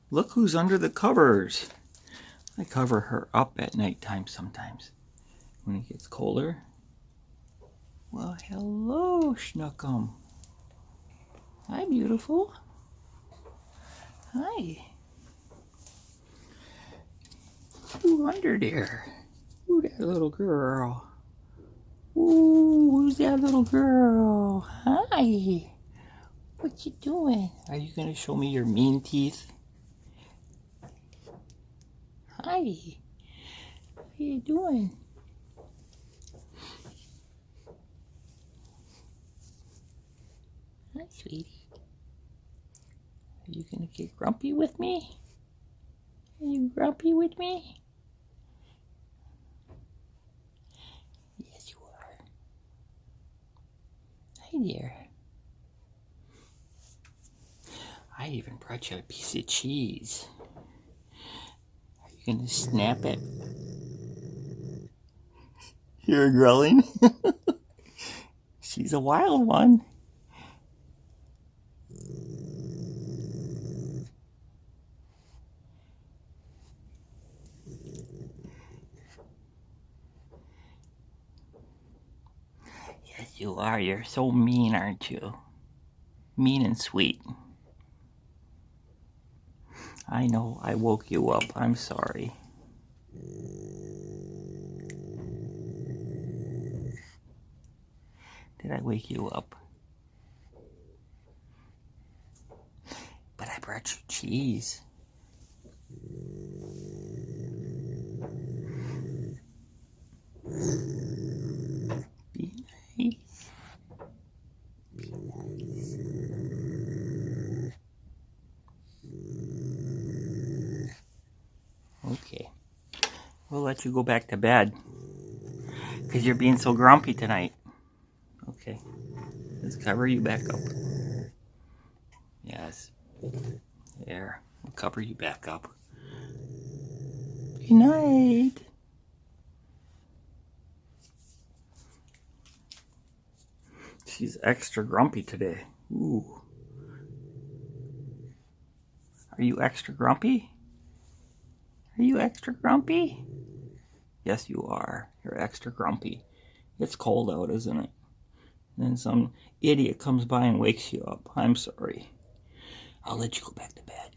Look who's under the covers. I cover her up at nighttime sometimes when it gets colder. Well, hello, Schnookum. Hi, beautiful. Hi. Who under there? Who that little girl? Ooh, who's that little girl? Hi. What you doing? Are you gonna show me your mean teeth? Hi. What are you doing? Hi, sweetie. Are you gonna get grumpy with me? Are you grumpy with me? Yes, you are. Hi there. I even brought you a piece of cheese. Are you gonna snap it? You're growling? She's a wild one. Yes, you are. You're so mean, aren't you? Mean and sweet. I know I woke you up. I'm sorry. Did I wake you up? But I brought you cheese. Be nice. Be nice. Okay. We'll let you go back to bed. Because you're being so grumpy tonight. Okay. Let's cover you back up. Yes. There. We'll cover you back up. Good night. She's extra grumpy today. Ooh. Are you extra grumpy? Are you extra grumpy? Yes, you are. You're extra grumpy. It's cold out, isn't it? And then some idiot comes by and wakes you up. I'm sorry. I'll let you go back to bed.